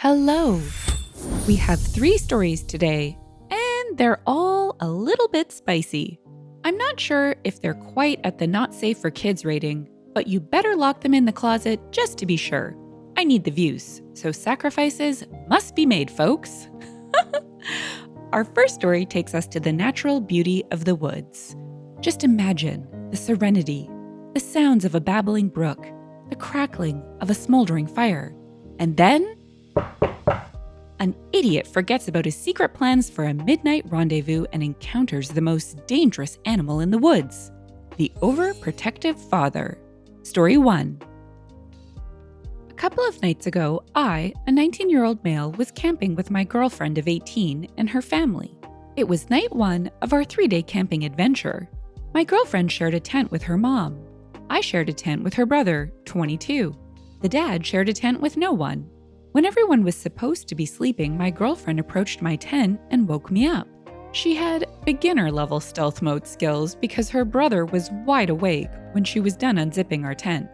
Hello! We have 3 stories today, and they're all a little bit spicy. I'm not sure if they're quite at the not safe for kids rating, but you better lock them in the closet just to be sure. I need the views, so sacrifices must be made, folks. Our first story takes us to the natural beauty of the woods. Just imagine the serenity, the sounds of a babbling brook, the crackling of a smoldering fire, and then an idiot forgets about his secret plans for a midnight rendezvous and encounters the most dangerous animal in the woods, the overprotective father. Story 1. A couple of nights ago, I, a 19-year-old male, was camping with my girlfriend of 18 and her family. It was night 1 of our 3-day camping adventure. My girlfriend shared a tent with her mom. I shared a tent with her brother, 22. The dad shared a tent with no one. When everyone was supposed to be sleeping, my girlfriend approached my tent and woke me up. She had beginner-level stealth mode skills because her brother was wide awake when she was done unzipping our tent.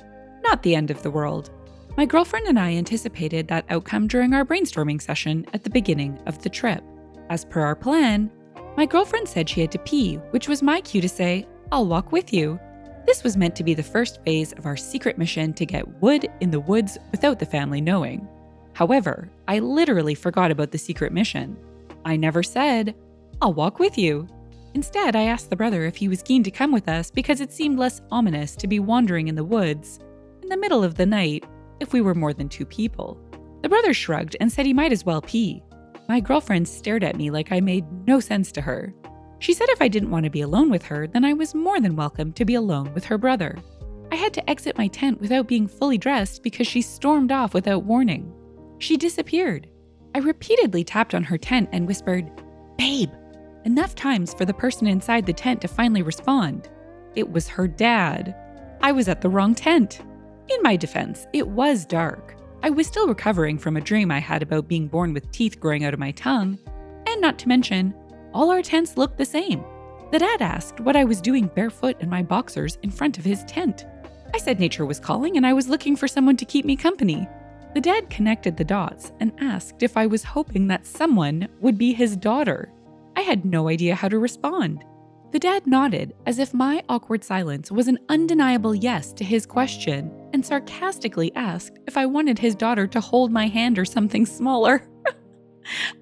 Not the end of the world. My girlfriend and I anticipated that outcome during our brainstorming session at the beginning of the trip. As per our plan, my girlfriend said she had to pee, which was my cue to say, "I'll walk with you." This was meant to be the first phase of our secret mission to get wood in the woods without the family knowing. However, I literally forgot about the secret mission. I never said, "I'll walk with you." Instead, I asked the brother if he was keen to come with us because it seemed less ominous to be wandering in the woods in the middle of the night if we were more than 2 people. The brother shrugged and said he might as well pee. My girlfriend stared at me like I made no sense to her. She said if I didn't want to be alone with her, then I was more than welcome to be alone with her brother. I had to exit my tent without being fully dressed because she stormed off without warning. She disappeared. I repeatedly tapped on her tent and whispered, "Babe," enough times for the person inside the tent to finally respond. It was her dad. I was at the wrong tent. In my defense, it was dark. I was still recovering from a dream I had about being born with teeth growing out of my tongue, and not to mention, all our tents looked the same. The dad asked what I was doing barefoot in my boxers in front of his tent. I said nature was calling and I was looking for someone to keep me company. The dad connected the dots and asked if I was hoping that someone would be his daughter. I had no idea how to respond. The dad nodded as if my awkward silence was an undeniable yes to his question and sarcastically asked if I wanted his daughter to hold my hand or something smaller.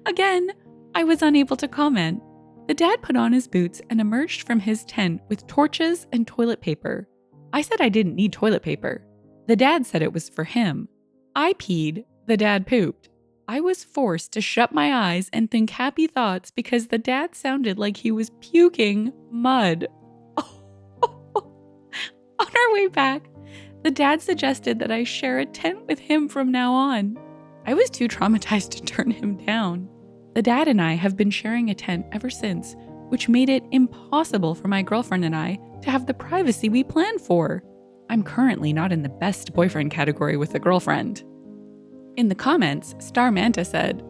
Again, I was unable to comment. The dad put on his boots and emerged from his tent with torches and toilet paper. I said I didn't need toilet paper. The dad said it was for him. I peed, the dad pooped. I was forced to shut my eyes and think happy thoughts because the dad sounded like he was puking mud. On our way back, the dad suggested that I share a tent with him from now on. I was too traumatized to turn him down. The dad and I have been sharing a tent ever since, which made it impossible for my girlfriend and I to have the privacy we planned for. I'm currently not in the best boyfriend category with a girlfriend. In the comments, Star Manta said,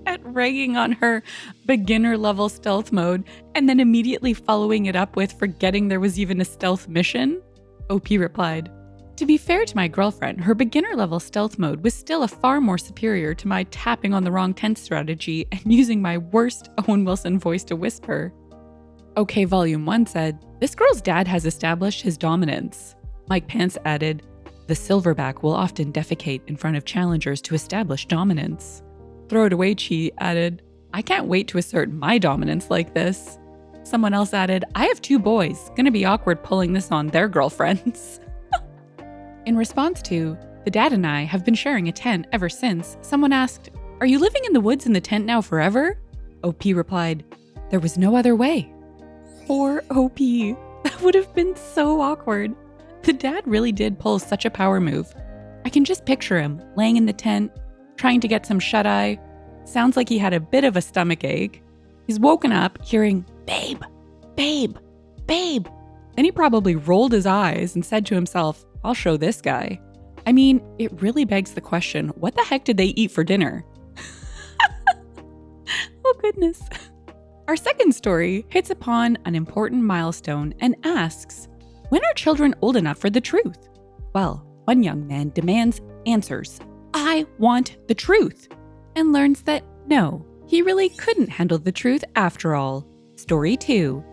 at ragging on her beginner-level stealth mode and then immediately following it up with forgetting there was even a stealth mission, OP replied, "To be fair to my girlfriend, her beginner-level stealth mode was still a far more superior to my tapping on the wrong tent strategy and using my worst Owen Wilson voice to whisper." OK Volume 1 said, "This girl's dad has established his dominance." Mike Pants added, "The silverback will often defecate in front of challengers to establish dominance." Throw It Away Chi added, "I can't wait to assert my dominance like this." Someone else added, "I have 2 boys. Gonna be awkward pulling this on their girlfriends." In response to, "The dad and I have been sharing a tent ever since," someone asked, "Are you living in the woods in the tent now forever?" OP replied, "There was no other way." Poor OP. That would have been so awkward. The dad really did pull such a power move. I can just picture him laying in the tent, trying to get some shut-eye. Sounds like he had a bit of a stomach ache. He's woken up hearing, "Babe, babe, babe." Then he probably rolled his eyes and said to himself, "I'll show this guy." I mean, it really begs the question, what the heck did they eat for dinner? Oh goodness. Our second story hits upon an important milestone and asks, when are children old enough for the truth? Well, one young man demands answers. I want the truth, and learns that no, he really couldn't handle the truth after all. Story 2.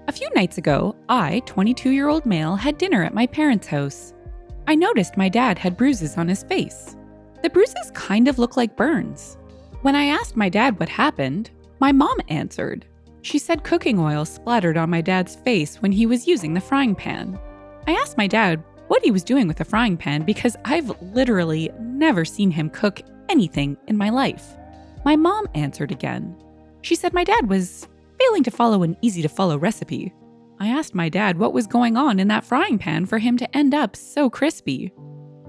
A few nights ago, I, 22-year-old male, had dinner at my parents' house. I noticed my dad had bruises on his face. The bruises kind of look like burns. When I asked my dad what happened, my mom answered. She said cooking oil splattered on my dad's face when he was using the frying pan. I asked my dad what he was doing with the frying pan because I've literally never seen him cook anything in my life. My mom answered again. She said my dad was failing to follow an easy-to-follow recipe. I asked my dad what was going on in that frying pan for him to end up so crispy.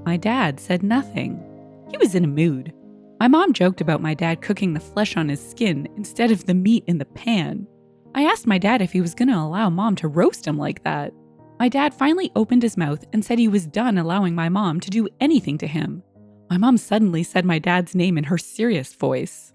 My dad said nothing. He was in a mood. My mom joked about my dad cooking the flesh on his skin instead of the meat in the pan. I asked my dad if he was going to allow mom to roast him like that. My dad finally opened his mouth and said he was done allowing my mom to do anything to him. My mom suddenly said my dad's name in her serious voice.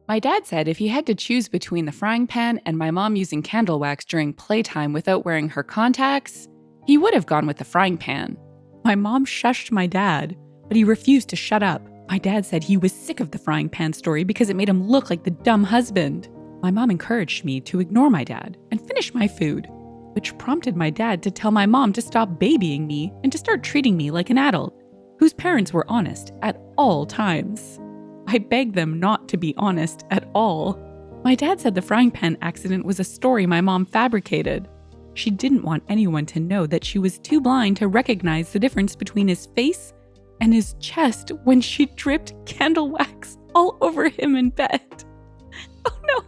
My dad said if he had to choose between the frying pan and my mom using candle wax during playtime without wearing her contacts, he would have gone with the frying pan. My mom shushed my dad, but he refused to shut up. My dad said he was sick of the frying pan story because it made him look like the dumb husband. My mom encouraged me to ignore my dad and finish my food, which prompted my dad to tell my mom to stop babying me and to start treating me like an adult, whose parents were honest at all times. I begged them not to be honest at all. My dad said the frying pan accident was a story my mom fabricated. She didn't want anyone to know that she was too blind to recognize the difference between his face and his chest when she dripped candle wax all over him in bed. Oh no,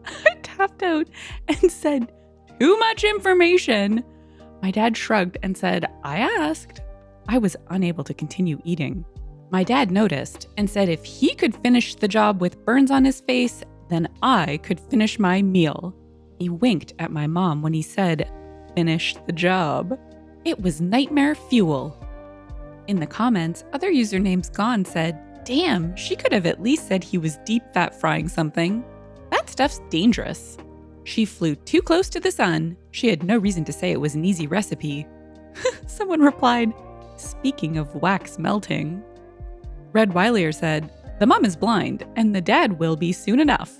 I tapped out and said, "Too much information." My dad shrugged and said, "I asked." I was unable to continue eating. My dad noticed and said if he could finish the job with burns on his face, then I could finish my meal. He winked at my mom when he said, "Finish the job." It was nightmare fuel. In the comments, other usernames gone said, "Damn, she could have at least said he was deep fat frying something. That stuff's dangerous. She flew too close to the sun. She had no reason to say it was an easy recipe." Someone replied, "Speaking of wax melting." Red Willier said, "The mom is blind, and the dad will be soon enough."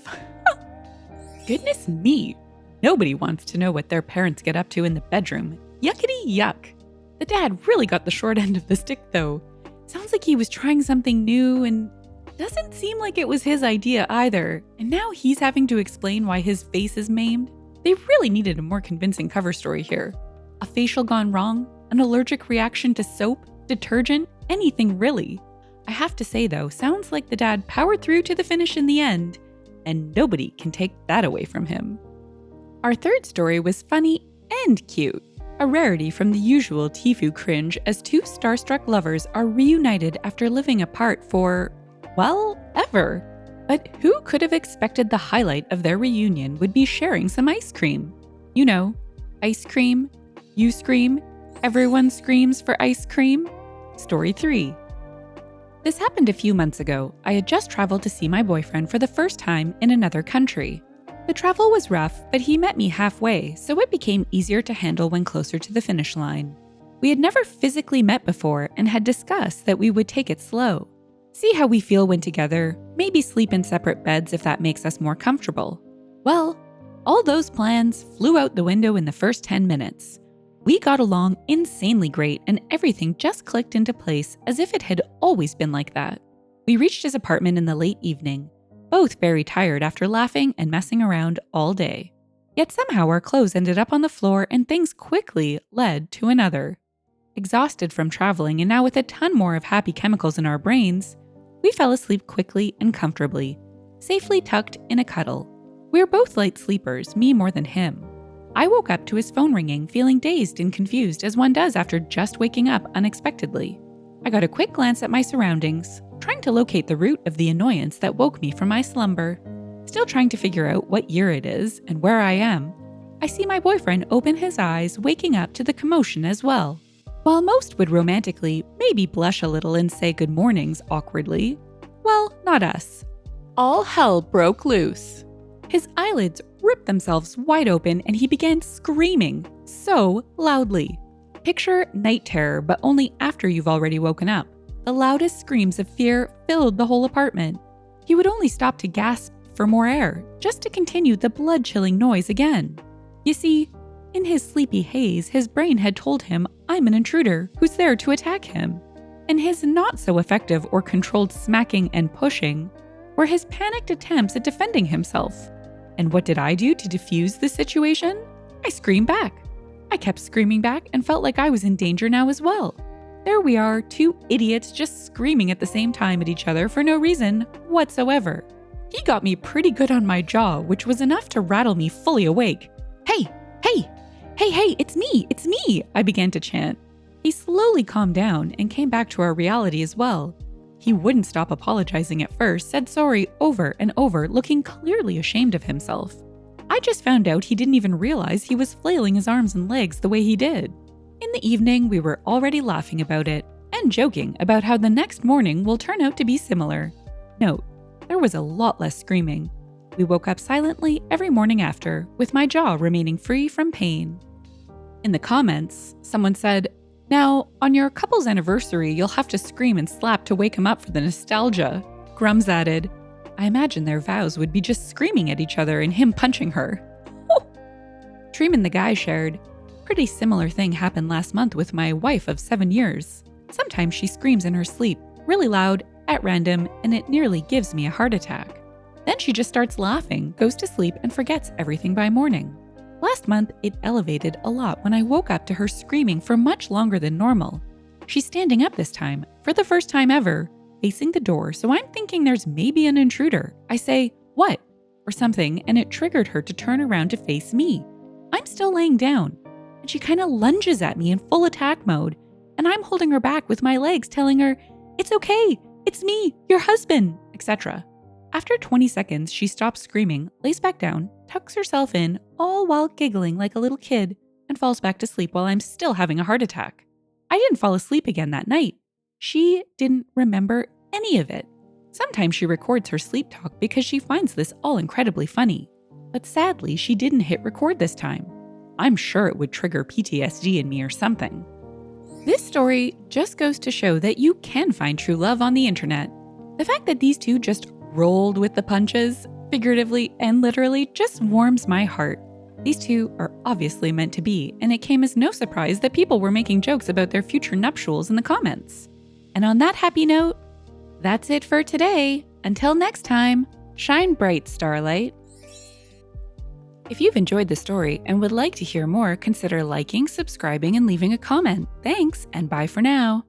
Goodness me. Nobody wants to know what their parents get up to in the bedroom. Yuckity yuck. The dad really got the short end of the stick, though. Sounds like he was trying something new and doesn't seem like it was his idea either. And now he's having to explain why his face is maimed. They really needed a more convincing cover story here. A facial gone wrong? An allergic reaction to soap? Detergent? Anything really. I have to say though, sounds like the dad powered through to the finish in the end, and nobody can take that away from him. Our third story was funny and cute, a rarity from the usual TIFU cringe as two starstruck lovers are reunited after living apart for, well, ever. But who could have expected the highlight of their reunion would be sharing some ice cream? You know, ice cream, you scream, everyone screams for ice cream. Story 3. This happened a few months ago. I had just traveled to see my boyfriend for the first time in another country. The travel was rough, but he met me halfway, so it became easier to handle when closer to the finish line. We had never physically met before and had discussed that we would take it slow. See how we feel when together, maybe sleep in separate beds if that makes us more comfortable. Well, all those plans flew out the window in the first 10 minutes. We got along insanely great and everything just clicked into place as if it had always been like that. We reached his apartment in the late evening, both very tired after laughing and messing around all day. Yet somehow our clothes ended up on the floor and things quickly led to another. Exhausted from traveling and now with a ton more of happy chemicals in our brains, we fell asleep quickly and comfortably, safely tucked in a cuddle. We were both light sleepers, me more than him. I woke up to his phone ringing, feeling dazed and confused as one does after just waking up unexpectedly. I got a quick glance at my surroundings, trying to locate the root of the annoyance that woke me from my slumber. Still trying to figure out what year it is and where I am, I see my boyfriend open his eyes, waking up to the commotion as well. While most would romantically maybe blush a little and say good mornings awkwardly, well, not us. All hell broke loose. His eyelids ripped themselves wide open and he began screaming so loudly. Picture night terror, but only after you've already woken up. The The loudest screams of fear filled the whole apartment. He would only stop to gasp for more air, just to continue the blood-chilling noise again. You see, in his sleepy haze, his brain had told him I'm an intruder who's there to attack him. And his not-so-effective or controlled smacking and pushing were his panicked attempts at defending himself. And what did I do to defuse the situation? I screamed back. I kept screaming back and felt like I was in danger now as well. There we are, two idiots just screaming at the same time at each other for no reason whatsoever. He got me pretty good on my jaw, which was enough to rattle me fully awake. Hey, it's me, I began to chant. He slowly calmed down and came back to our reality as well. He wouldn't stop apologizing at first, said sorry over and over, looking clearly ashamed of himself. I just found out he didn't even realize he was flailing his arms and legs the way he did. In the evening, we were already laughing about it and joking about how the next morning will turn out to be similar. Note, there was a lot less screaming. We woke up silently every morning after, with my jaw remaining free from pain. In the comments, someone said, "Now, on your couple's anniversary, you'll have to scream and slap to wake him up for the nostalgia." Grums added, "I imagine their vows would be just screaming at each other and him punching her." Treeman the guy shared, "Pretty similar thing happened last month with my wife of 7 years. Sometimes she screams in her sleep, really loud, at random, and it nearly gives me a heart attack. Then she just starts laughing, goes to sleep, and forgets everything by morning. Last month, it elevated a lot when I woke up to her screaming for much longer than normal. She's standing up this time, for the first time ever, facing the door, so I'm thinking there's maybe an intruder. I say, 'What?' or something, and it triggered her to turn around to face me. I'm still laying down, and she kind of lunges at me in full attack mode, and I'm holding her back with my legs, telling her, 'It's okay, it's me, your husband,' etc. After 20 seconds, she stops screaming, lays back down, tucks herself in, all while giggling like a little kid, and falls back to sleep while I'm still having a heart attack. I didn't fall asleep again that night. She didn't remember any of it. Sometimes she records her sleep talk because she finds this all incredibly funny. But sadly, she didn't hit record this time. I'm sure it would trigger PTSD in me or something." This story just goes to show that you can find true love on the internet. The fact that these two just rolled with the punches, figuratively and literally, just warms my heart. These two are obviously meant to be, and it came as no surprise that people were making jokes about their future nuptials in the comments. And on that happy note, that's it for today. Until next time, shine bright, starlight. If you've enjoyed the story and would like to hear more, consider liking, subscribing, and leaving a comment. Thanks, and bye for now.